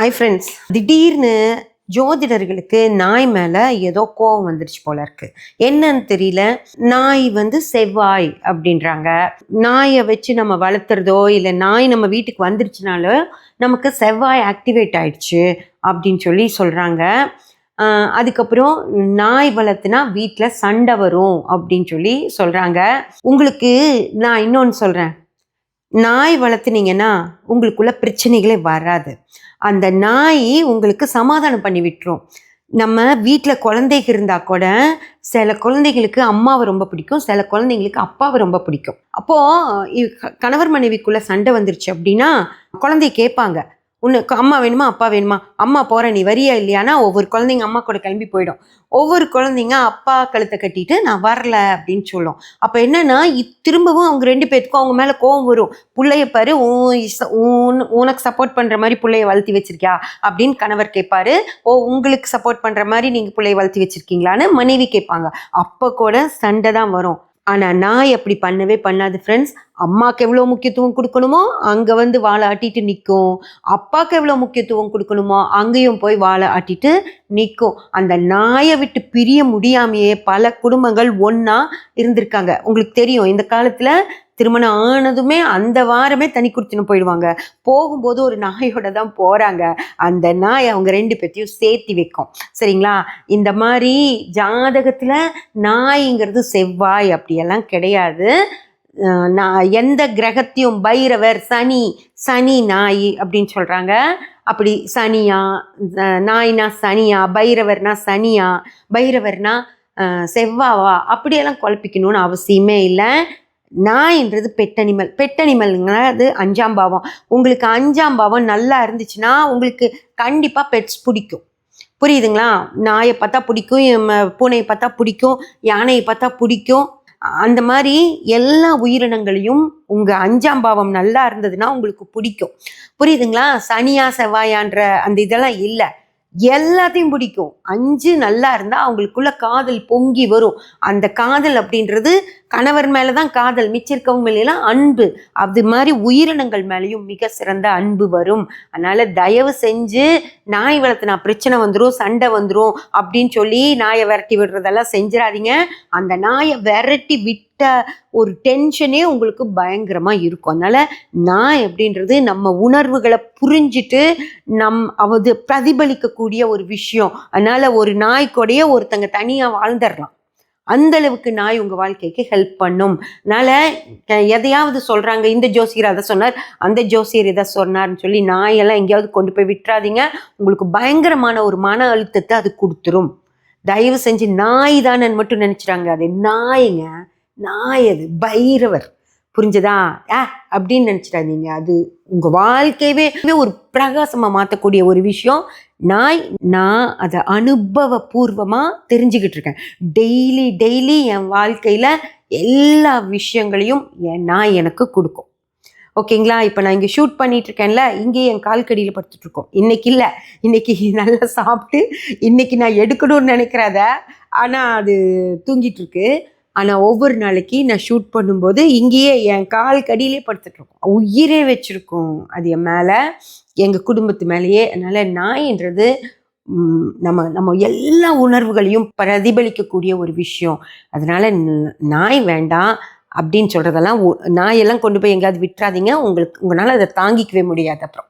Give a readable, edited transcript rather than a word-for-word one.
Hi friends, திடீர்னு ஜோதிடர்களுக்கு நாய் மேலே ஏதோ கோவம் வந்துருச்சு போல இருக்கு. என்னன்னு தெரியல. நாய் செவ்வாய் அப்படின்றாங்க. நாயை வச்சு நம்ம வளர்த்துறதோ இல்லை நாய் நம்ம வீட்டுக்கு வந்துருச்சுனாலும் நமக்கு செவ்வாய் ஆக்டிவேட் ஆயிடுச்சு அப்படின்னு சொல்லி சொல்கிறாங்க. அதுக்கப்புறம் நாய் வளர்த்துனா வீட்டில் சண்டை வரும் அப்படின்னு சொல்லி சொல்கிறாங்க. உங்களுக்கு நான் இன்னொன்று சொல்கிறேன். நாய் வளர்த்துனீங்கன்னா உங்களுக்குள்ள பிரச்சனைகளே வராது. அந்த நாய் உங்களுக்கு சமாதானம் பண்ணி விட்டுரும். நம்ம வீட்டில் குழந்தைங்க இருந்தால் கூட சில குழந்தைங்களுக்கு அம்மாவை ரொம்ப பிடிக்கும், சில குழந்தைங்களுக்கு அப்பாவை ரொம்ப பிடிக்கும். அப்போது கணவர் மனைவிக்குள்ளே சண்டை வந்துருச்சு அப்படின்னா குழந்தைய கேட்பாங்க, உனக்கு அம்மா வேணுமா அப்பா வேணுமா, அம்மா போகிறேன் நீ வரியா இல்லையானா ஒவ்வொரு குழந்தைங்க அம்மா கூட கிளம்பி போயிடும். ஒவ்வொரு குழந்தைங்க அப்பா கழுத்தை கட்டிட்டு நான் வரல அப்படின்னு சொல்லும். அப்போ என்னன்னா திரும்பவும் அவங்க ரெண்டு பேத்துக்கும் அவங்க மேலே கோவம் வரும். பிள்ளைய பாரு, உனக்கு சப்போர்ட் பண்ணுற மாதிரி பிள்ளைய வளர்த்தி வச்சிருக்கியா அப்படின்னு கணவர் கேட்பாரு. உங்களுக்கு சப்போர்ட் பண்ணுற மாதிரி நீங்கள் பிள்ளைய வளர்த்தி வச்சிருக்கீங்களான்னு மனைவி கேட்பாங்க. அப்போ கூட சண்டை தான் வரும். ஆனால் நாய் அப்படி பண்ணவே பண்ணாது ஃப்ரெண்ட்ஸ். அம்மாவுக்கு எவ்வளோ முக்கியத்துவம் கொடுக்கணுமோ அங்கே வாழை ஆட்டிட்டு நிற்கும். அப்பாவுக்கு எவ்வளோ முக்கியத்துவம் கொடுக்கணுமோ அங்கேயும் போய் வாழை ஆட்டிட்டு நிற்கும். அந்த நாயை விட்டு பிரிய முடியாமையே பல குடும்பங்கள் ஒன்றா இருந்திருக்காங்க. உங்களுக்கு தெரியும், இந்த காலத்தில் திருமணம் ஆனதுமே அந்த வாரமே தனி குடிச்சுன்னு போயிடுவாங்க. போகும்போது ஒரு நாயோட தான் போகிறாங்க. அந்த நாய் அவங்க ரெண்டு பேர்த்தையும் சேர்த்தி வைக்கும். சரிங்களா? இந்த மாதிரி ஜாதகத்தில் நாய்ங்கிறது செவ்வாய் அப்படியெல்லாம் கிடையாது. நான் எந்த கிரகத்தையும் பைரவர் சனி நாய் அப்படின்னு சொல்கிறாங்க. அப்படி சனியா, நாய்னா சனியா, பைரவர்னா சனியா, பைரவர்னா செவ்வாவா அப்படியெல்லாம் குழப்பிக்கணும்னு அவசியமே இல்லை. நாய்ன்றது பெட்டனிமல்ங்க. அது 5ஆம் பாவம். உங்களுக்கு 5ஆம் பாவம் நல்லா இருந்துச்சுன்னா உங்களுக்கு கண்டிப்பாக பெட்ஸ் பிடிக்கும். புரியுதுங்களா? நாயை பார்த்தா பிடிக்கும், பூனையை பார்த்தா பிடிக்கும், யானையை பார்த்தா பிடிக்கும். அந்த மாதிரி எல்லா உயிரினங்களையும் உங்கள் 5ஆம் பாவம் நல்லா இருந்ததுன்னா உங்களுக்கு பிடிக்கும். புரியுதுங்களா? சனியா செவ்வாயான்ற அந்த இதெல்லாம் இல்லை, எல்லாத்தையும் பிடிக்கும். 5 நல்லா இருந்தால் அவங்களுக்குள்ள காதல் பொங்கி வரும். அந்த காதல் அப்படின்றது கணவர் மேலே தான் காதல், மிச்சம் இருக்கவங்க மேலாம் அன்பு. அது மாதிரி உயிரினங்கள் மேலேயும் மிக சிறந்த அன்பு வரும். அதனால் தயவு செஞ்சு நாய் வளர்த்துனா பிரச்சனை வந்துடும், சண்டை வந்துடும் அப்படின்னு சொல்லி நாயை விரட்டி விடுறதெல்லாம் செஞ்சிடாதீங்க. அந்த நாயை விரட்டி விட்ட ஒரு டென்ஷனே உங்களுக்கு பயங்கரமாக இருக்கும். அதனால் நாய் அப்படின்றது நம்ம உணர்வுகளை புரிஞ்சுட்டு அது பிரதிபலிக்கக்கூடிய ஒரு விஷயம். அதனால் ஒரு நாய்க்கூடைய ஒருத்தங்க தனியாக வாழ்ந்துடலாம். அந்த அளவுக்கு நாய் உங்கள் வாழ்க்கைக்கு ஹெல்ப் பண்ணும். அதனால் எதையாவது சொல்கிறாங்க, இந்த ஜோசியர் அதை சொன்னார், அந்த ஜோசியர் இதை சொன்னார்னு சொல்லி நாயெல்லாம் எங்கேயாவது கொண்டு போய் விட்டுறாதீங்க. உங்களுக்கு பயங்கரமான ஒரு மன அழுத்தத்தை அது கொடுத்துரும். தயவு செஞ்சு நாய் தானே மட்டும் நினச்சிட்டாங்க. அது நாய்ங்க, நாய். அது பைரவர். புரிஞ்சதா? அப்படின்னு நினச்சிடாதீங்க. அது உங்கள் வாழ்க்கையவே ஒரு பிரகாசமாக மாற்றக்கூடிய ஒரு விஷயம் நாய். நான் அதை அனுபவபூர்வமாக தெரிஞ்சுக்கிட்டு இருக்கேன். டெய்லி என் வாழ்க்கையில் எல்லா விஷயங்களையும் என் நாய் எனக்கு கொடுக்கும். ஓகேங்களா? இப்போ நான் இங்கே ஷூட் பண்ணிட்டு இருக்கேன்ல, இங்கேயே என் கால்கடியில் படுத்துட்ருக்கோம். இன்னைக்கு நல்லா சாப்பிட்டு இன்னைக்கு நான் எடுக்கணும்னு நினைக்கிறத, ஆனால் அது தூங்கிட்டு இருக்கு. ஆனால் ஒவ்வொரு நாளைக்கு நான் ஷூட் பண்ணும்போது இங்கேயே என் கால் கடியிலே படுத்துட்ருக்கோம். உயிரே வச்சுருக்கோம் அது என் மேலே, எங்கள் குடும்பத்து மேலேயே. அதனால் நாயின்றது நம்ம எல்லா உணர்வுகளையும் பிரதிபலிக்கக்கூடிய ஒரு விஷயம். அதனால் நாய் வேண்டாம் அப்படின்னு சொல்கிறதெல்லாம் நாயெல்லாம் கொண்டு போய் எங்கேயாவது விட்டுறாதீங்க. உங்களால் அதை தாங்கிக்கவே முடியாது. அப்புறம்